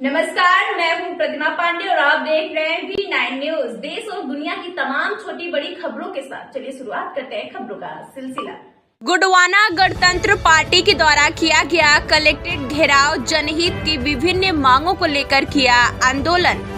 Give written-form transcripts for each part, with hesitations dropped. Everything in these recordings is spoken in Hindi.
नमस्कार, मैं हूं प्रतिमा पांडे और आप देख रहे हैं V9 न्यूज। देश और दुनिया की तमाम छोटी बड़ी खबरों के साथ चलिए शुरुआत करते हैं खबरों का सिलसिला। गोंडवाना गणतंत्र पार्टी के द्वारा किया गया कलेक्ट्रेट घेराव, जनहित की विभिन्न मांगों को लेकर किया आंदोलन।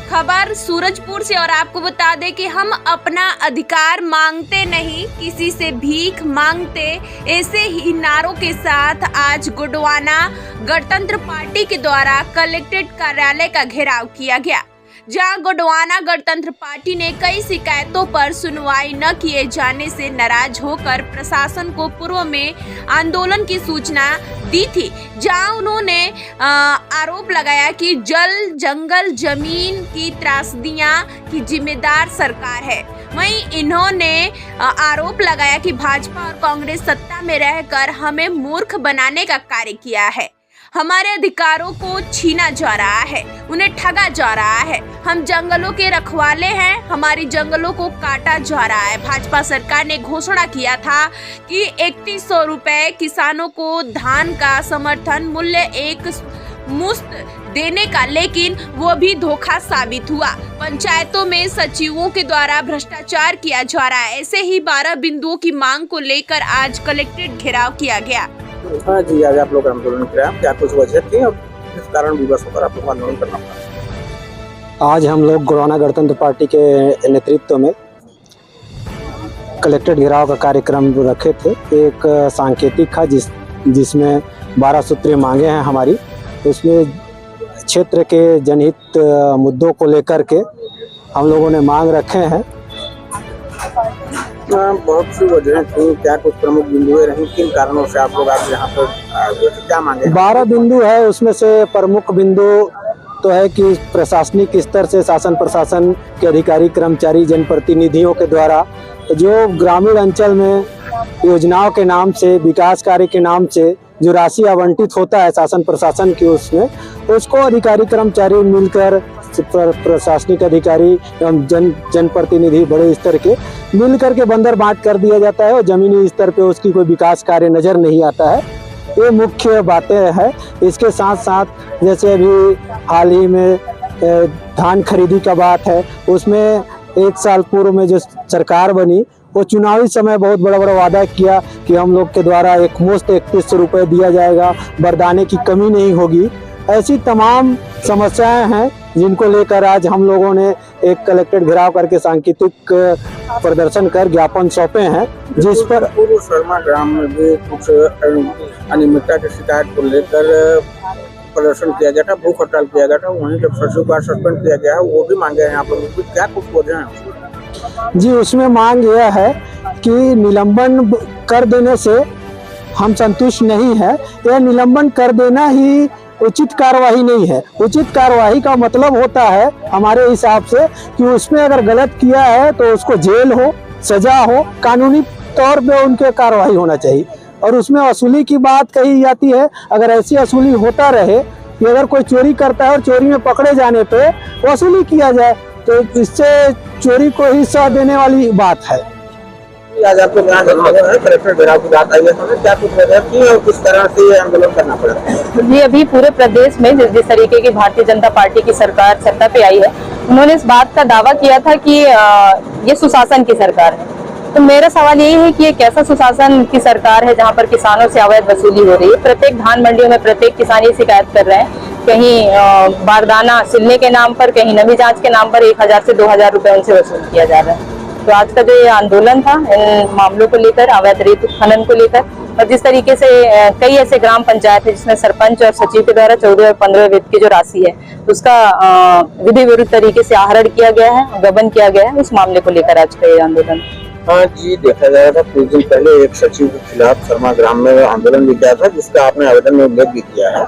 खबर सूरजपुर से और आपको बता दें कि हम अपना अधिकार मांगते नहीं, किसी से भीख मांगते, ऐसे ही नारों के साथ आज गोंडवाना गणतंत्र पार्टी के द्वारा कलेक्ट्रेट कार्यालय का घेराव किया गया, जहां गोंडवाना गणतंत्र पार्टी ने कई शिकायतों पर सुनवाई न किए जाने से नाराज होकर प्रशासन को पूर्व में आंदोलन की सूचना दी थी, जहां उन्होंने आरोप लगाया कि जल जंगल जमीन की त्रासदियां की जिम्मेदार सरकार है। वहीं इन्होंने आरोप लगाया कि भाजपा और कांग्रेस सत्ता में रहकर हमें मूर्ख बनाने का कार्य किया है, हमारे अधिकारों को छीना जा रहा है, उन्हें ठगा जा रहा है, हम जंगलों के रखवाले हैं, हमारी जंगलों को काटा जा रहा है। भाजपा सरकार ने घोषणा किया था कि 3100 रुपए किसानों को धान का समर्थन मूल्य एक मुश्त देने का, लेकिन वो भी धोखा साबित हुआ। पंचायतों में सचिवों के द्वारा भ्रष्टाचार किया जा रहा है। ऐसे ही 12 बिंदुओं की मांग को लेकर आज कलेक्ट्रेट घेराव किया गया। हाँ जी, आज आप लोग आंदोलन किया, क्या कुछ वजह थी और किस कारण विवश होकर आप लोग आंदोलन करना पड़ा? आज हम लोग गोंडवाना गणतंत्र पार्टी के नेतृत्व में कलेक्ट्रेट घेराव का कार्यक्रम रखे थे। एक सांकेतिक था जिसमें 12 सूत्रीय मांगे हैं हमारी। उसमें क्षेत्र के जनहित मुद्दों को लेकर के हम लोगों ने मांग रखे हैं। बहुत सी वजह थी, क्या कुछ प्रमुख बिंदुएं रही, किन कारणों से आप लोग आज यहाँ पर क्या मांगे? 12 बिंदु है, उसमें से प्रमुख बिंदु तो है कि प्रशासनिक स्तर से शासन प्रशासन के अधिकारी कर्मचारी जनप्रतिनिधियों के द्वारा जो ग्रामीण अंचल में योजनाओं के नाम से, विकास कार्य के नाम से जो राशि आवंटित होता है शासन प्रशासन की, उसमें उसको अधिकारी कर्मचारी मिलकर, प्रशासनिक अधिकारी एवं जनप्रतिनिधि बड़े स्तर के मिलकर के बंदर बांट कर दिया जाता है और जमीनी स्तर पे उसकी कोई विकास कार्य नजर नहीं आता है। ये मुख्य बातें हैं। इसके साथ साथ जैसे अभी हाल ही में धान खरीदी का बात है, उसमें 1 साल पूर्व में जो सरकार बनी वो चुनावी समय बहुत बड़ा वादा किया कि हम लोग के द्वारा एक मुश्त 3100 रुपये दिया जाएगा, बरदाने की कमी नहीं होगी। ऐसी तमाम समस्याएं हैं जिनको लेकर आज हम लोगों ने एक कलेक्ट्रेट घेराव करके सांकेतिक प्रदर्शन कर ज्ञापन सौंपे हैं, जिस पर पूर्व शर्मा ग्राम में भी कुछ अनियमितता की शिकायत को लेकर प्रदर्शन किया गया था, भूख हड़ताल किया गया था। वहीं जब सचिव का सस्पेंड किया गया है, वो भी मांगे हैं यहाँ पर, क्या कुछ वजह है? जी, उसमें मांग यह है कि निलंबन कर देने से हम संतुष्ट नहीं है। यह निलंबन कर देना ही उचित कार्यवाही नहीं है। उचित कार्यवाही का मतलब होता है हमारे हिसाब से कि उसमें अगर गलत किया है तो उसको जेल हो, सजा हो, कानूनी तौर पे उनके कार्रवाई होना चाहिए। और उसमें वसूली की बात कही जाती है। अगर ऐसी वसूली होता रहे कि अगर कोई चोरी करता है और चोरी में पकड़े जाने पे वसूली किया जाए तो इससे चोरी को हिस्सा देने वाली बात है। आज आपको कलेक्ट्रेट घेराव की बात आई है, तो क्या कुछ वजह थी और किस तरह से आंदोलन करना पड़ा? जी, अभी पूरे प्रदेश में जिस तरीके की भारतीय जनता पार्टी की सरकार सत्ता पे आई है, उन्होंने इस बात का दावा किया था कि ये सुशासन की सरकार है। तो मेरा सवाल यही है कि ये कैसा सुशासन की सरकार है जहाँ पर किसानों से अवैध वसूली हो रही है। प्रत्येक धान मंडियों में प्रत्येक किसान ये शिकायत कर रहे हैं, कहीं बारदाना सिलने के नाम पर, कहीं नमी जांच के नाम पर 1000 से 2000 रुपए उनसे वसूल किया जा रहा है। तो आज का जो ये आंदोलन था इन मामलों को लेकर, अवैध रेत उत्खनन को लेकर, और जिस तरीके से कई ऐसे ग्राम पंचायत है जिसमें सरपंच और सचिव के द्वारा 14 और 15 वित्त की जो राशि है उसका विधि विरुद्ध तरीके से आहरण किया गया है, गबन किया गया है, उस मामले को लेकर आज का ये आंदोलन। हाँ जी, देखा जाए था कुछ दिन पहले एक सचिव के खिलाफ शर्मा ग्राम में आंदोलन भी किया था, जिसका आपने आवेदन में उल्लेख भी किया है।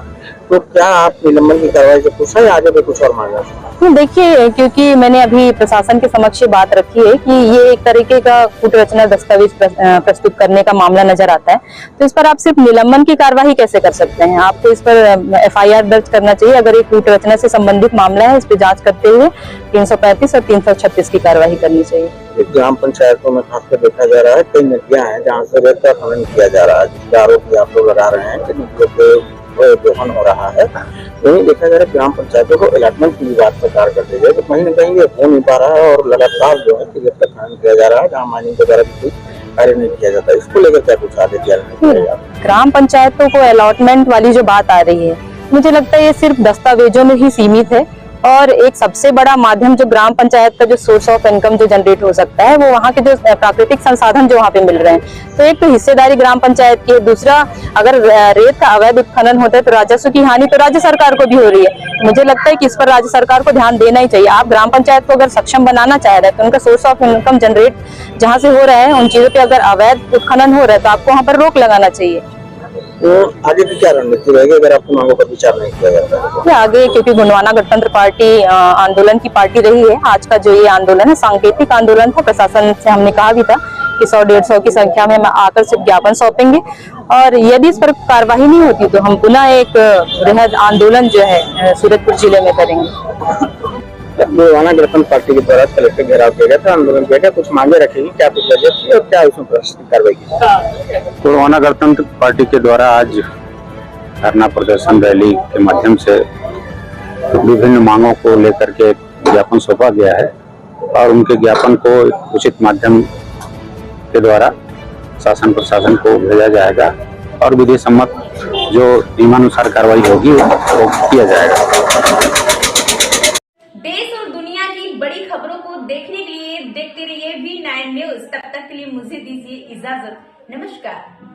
तो क्या आप निलंबन की कार्रवाई से खुश हैं या आगे भी कुछ और मांगा? देखिए, क्योंकि मैंने अभी प्रशासन के समक्ष बात रखी है कि ये एक तरीके का कूट रचना दस्तावेज प्रस्तुत करने का मामला नजर आता है, तो इस पर आप सिर्फ निलंबन की कार्रवाई कैसे कर सकते हैं? आपको इस पर FIR दर्ज करना चाहिए। अगर ये कूट रचना से संबंधित मामला है, इस पर जांच करते हुए 335 और 336 की कार्रवाई करनी चाहिए। ग्राम पंचायतों में खासकर देखा जा रहा है कई नदियां हैं जहाँ से रेत का खनन किया जा रहा है, जिसका आरोप आप लोग लगा रहे हैं कि नदियों के दोहन हो रहा है। वहीं देखा जा रहा है ग्राम पंचायतों को अलॉटमेंट की बात प्रचार कर दी गई, तो कहीं न कहीं ये हो नहीं पा रहा है और लगातार जो है कि जब तक खनन किया जा रहा है जहाँ माइनिंग वगैरह भी कोई कार्य नहीं किया जाता, इसको लेकर क्या कुछ आगे किया जाएगा? ग्राम पंचायतों को अलॉटमेंट वाली जो बात आ रही है, मुझे लगता है ये सिर्फ दस्तावेजों में ही सीमित है। और एक सबसे बड़ा माध्यम जो ग्राम पंचायत का जो सोर्स ऑफ इनकम जो जनरेट हो सकता है, वो वहाँ के जो प्राकृतिक संसाधन जो वहाँ पे मिल रहे हैं। तो एक तो हिस्सेदारी ग्राम पंचायत की है, दूसरा अगर रेत का अवैध उत्खनन होता है तो राजस्व की हानि तो राज्य सरकार को भी हो रही है। मुझे लगता है कि इस पर राज्य सरकार को ध्यान देना ही चाहिए। आप ग्राम पंचायत को अगर सक्षम बनाना चाह रहे हैं तो उनका सोर्स ऑफ इनकम जनरेट जहाँ से हो रहा है, उन चीजों पे अगर अवैध उत्खनन हो रहा है तो आपको वहाँ पर रोक लगाना चाहिए। तो आगे की क्या रणनीति रहेगी अगर आपकी मांगों पर विचार नहीं किया जाता है? ये आगे, क्योंकि गोंडवाना गणतंत्र पार्टी आंदोलन की पार्टी रही है, आज का जो ये आंदोलन है सांकेतिक आंदोलन था। प्रशासन से हमने कहा भी था कि 100-150 की संख्या में हम आकर सिर्फ ज्ञापन सौंपेंगे और यदि इस पर कार्रवाई नहीं होती तो हम पुनः एक वृहद आंदोलन जो है सूरजपुर जिले में करेंगे। गोंडवाना गणतंत्र पार्टी के द्वारा कलेक्टर घेराव किया गया था, आंदोलन किया गया, कुछ मांगे रखेगी, क्या कुछ वजह थी और क्या उसमें प्रशासनिक कार्रवाई की? गोंडवाना गणतंत्र पार्टी के द्वारा आज धरना प्रदर्शन रैली के माध्यम से विभिन्न मांगों को लेकर के ज्ञापन सौंपा गया है और उनके ज्ञापन को उचित माध्यम के द्वारा शासन प्रशासन को भेजा जाएगा और विधि सम्मत जो नियमानुसार कार्रवाई होगी वो किया जाएगा। देश और दुनिया की बड़ी खबरों को देखने के लिए देखते रहिए V9 न्यूज। तब तक के लिए मुझे दीजिए इजाजत। नमस्कार।